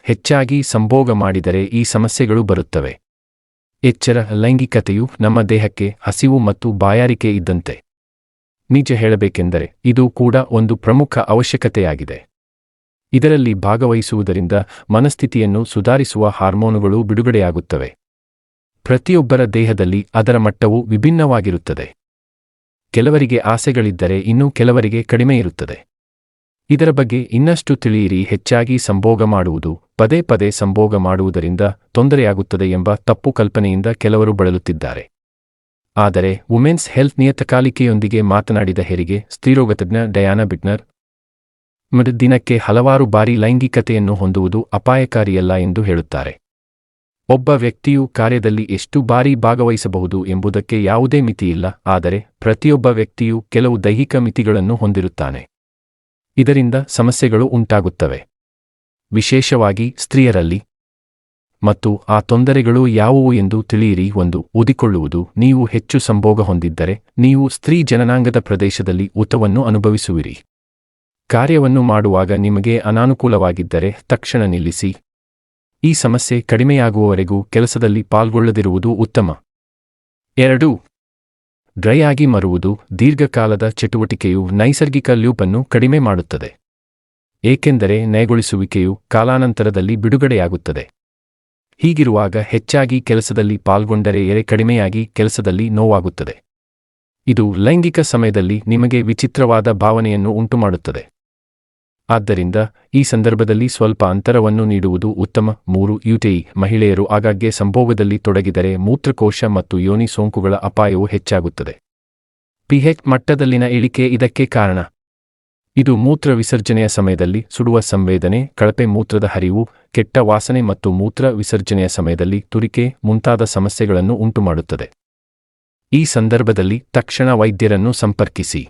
ಹೆಚ್ಚಾಗಿ ಸಂಭೋಗ ಮಾಡಿದರೆ ಈ ಸಮಸ್ಯೆಗಳು ಬರುತ್ತವೆ. ಎಚ್ಚರ: ಲೈಂಗಿಕತೆಯು ನಮ್ಮ ದೇಹಕ್ಕೆ ಹಸಿವು ಮತ್ತು ಬಾಯಾರಿಕೆ ಇದ್ದಂತೆ. ನಿಜ ಹೇಳಬೇಕೆಂದರೆ ಇದು ಕೂಡ ಒಂದು ಪ್ರಮುಖ ಅವಶ್ಯಕತೆಯಾಗಿದೆ. ಇದರಲ್ಲಿ ಭಾಗವಹಿಸುವುದರಿಂದ ಮನಸ್ಥಿತಿಯನ್ನು ಸುಧಾರಿಸುವ ಹಾರ್ಮೋನುಗಳು ಬಿಡುಗಡೆಯಾಗುತ್ತವೆ. ಪ್ರತಿಯೊಬ್ಬರ ದೇಹದಲ್ಲಿ ಅದರ ಮಟ್ಟವು ವಿಭಿನ್ನವಾಗಿರುತ್ತದೆ. ಕೆಲವರಿಗೆ ಆಸೆಗಳಿದ್ದರೆ ಇನ್ನೂ ಕೆಲವರಿಗೆ ಕಡಿಮೆ ಇರುತ್ತದೆ. ಇದರ ಬಗ್ಗೆ ಇನ್ನಷ್ಟು ತಿಳಿಯಿರಿ. ಹೆಚ್ಚಾಗಿ ಸಂಭೋಗ ಮಾಡುವುದು: ಪದೇ ಪದೇ ಸಂಭೋಗ ಮಾಡುವುದರಿಂದ ತೊಂದರೆಯಾಗುತ್ತದೆ ಎಂಬ ತಪ್ಪು ಕಲ್ಪನೆಯಿಂದ ಕೆಲವರು ಬಳಲುತ್ತಿದ್ದಾರೆ. ಆದರೆ ವುಮೆನ್ಸ್ ಹೆಲ್ತ್ ನಿಯತಕಾಲಿಕೆಯೊಂದಿಗೆ ಮಾತನಾಡಿದ ಹೆರಿಗೆ ಸ್ತ್ರೀರೋಗತಜ್ಞ ಡಯಾನಾ ಬಿಟ್ನರ್ ದಿನಕ್ಕೆ ಹಲವಾರು ಬಾರಿ ಲೈಂಗಿಕತೆಯನ್ನು ಹೊಂದುವುದು ಅಪಾಯಕಾರಿಯಲ್ಲ ಎಂದು ಹೇಳುತ್ತಾರೆ. ಒಬ್ಬ ವ್ಯಕ್ತಿಯು ಕಾರ್ಯದಲ್ಲಿ ಎಷ್ಟು ಬಾರಿ ಭಾಗವಹಿಸಬಹುದು ಎಂಬುದಕ್ಕೆ ಯಾವುದೇ ಮಿತಿಯಿಲ್ಲ, ಆದರೆ ಪ್ರತಿಯೊಬ್ಬ ವ್ಯಕ್ತಿಯು ಕೆಲವು ದೈಹಿಕ ಮಿತಿಗಳನ್ನು ಹೊಂದಿರುತ್ತಾನೆ. ಇದರಿಂದ ಸಮಸ್ಯೆಗಳು ಉಂಟಾಗುತ್ತವೆ, ವಿಶೇಷವಾಗಿ ಸ್ತ್ರೀಯರಲ್ಲಿ. ಮತ್ತು ಆ ತೊಂದರೆಗಳು ಯಾವುವು ಎಂದು ತಿಳಿಯಿರಿ. 1. ಊದಿಕೊಳ್ಳುವುದು: ನೀವು ಹೆಚ್ಚು ಸಂಭೋಗ ಹೊಂದಿದ್ದರೆ ನೀವು ಸ್ತ್ರೀ ಜನನಾಂಗದ ಪ್ರದೇಶದಲ್ಲಿ ಊತವನ್ನು ಅನುಭವಿಸುವಿರಿ. ಕಾರ್ಯವನ್ನು ಮಾಡುವಾಗ ನಿಮಗೆ ಅನಾನುಕೂಲವಾಗಿದ್ದರೆ ತಕ್ಷಣ ನಿಲ್ಲಿಸಿ. ಈ ಸಮಸ್ಯೆ ಕಡಿಮೆಯಾಗುವವರೆಗೂ ಕೆಲಸದಲ್ಲಿ ಪಾಲ್ಗೊಳ್ಳದಿರುವುದು ಉತ್ತಮ. 2. ಡ್ರೈ ಆಗಿ ಮರುವುದು: ದೀರ್ಘಕಾಲದ ಚಟುವಟಿಕೆಯು ನೈಸರ್ಗಿಕ ಲೂಪ್ ಅನ್ನು ಕಡಿಮೆ ಮಾಡುತ್ತದೆ, ಏಕೆಂದರೆ ನಯಗೊಳಿಸುವಿಕೆಯು ಕಾಲಾನಂತರದಲ್ಲಿ ಬಿಡುಗಡೆಯಾಗುತ್ತದೆ. ಹೀಗಿರುವಾಗ ಹೆಚ್ಚಾಗಿ ಕೆಲಸದಲ್ಲಿ ಪಾಲ್ಗೊಂಡರೆ ಎರೆ ಕಡಿಮೆಯಾಗಿ ಕೆಲಸದಲ್ಲಿ ನೋವಾಗುತ್ತದೆ. ಇದು ಲೈಂಗಿಕ ಸಮಯದಲ್ಲಿ ನಿಮಗೆ ವಿಚಿತ್ರವಾದ ಭಾವನೆಯನ್ನು ಉಂಟುಮಾಡುತ್ತದೆ. ಆದ್ದರಿಂದ ಈ ಸಂದರ್ಭದಲ್ಲಿ ಸ್ವಲ್ಪ ಅಂತರವನ್ನು ನೀಡುವುದು ಉತ್ತಮ. 3. ಯುಟಿಐ: ಮಹಿಳೆಯರು ಆಗಾಗ್ಗೆ ಸಂಭೋಗದಲ್ಲಿ ತೊಡಗಿದರೆ ಮೂತ್ರಕೋಶ ಮತ್ತು ಯೋನಿ ಸೋಂಕುಗಳ ಅಪಾಯವು ಹೆಚ್ಚಾಗುತ್ತದೆ. ಪಿಎಚ್ ಮಟ್ಟದಲ್ಲಿನ ಇಳಿಕೆ ಇದಕ್ಕೆ ಕಾರಣ. ಇದು ಮೂತ್ರ ವಿಸರ್ಜನೆಯ ಸಮಯದಲ್ಲಿ ಸುಡುವ ಸಂವೇದನೆ, ಕಳಪೆ ಮೂತ್ರದ ಹರಿವು, ಕೆಟ್ಟ ವಾಸನೆ ಮತ್ತು ಮೂತ್ರ ವಿಸರ್ಜನೆಯ ಸಮಯದಲ್ಲಿ ತುರಿಕೆ ಮುಂತಾದ ಸಮಸ್ಯೆಗಳನ್ನು ಉಂಟುಮಾಡುತ್ತದೆ. ಈ ಸಂದರ್ಭದಲ್ಲಿ ತಕ್ಷಣ ವೈದ್ಯರನ್ನು ಸಂಪರ್ಕಿಸಿ.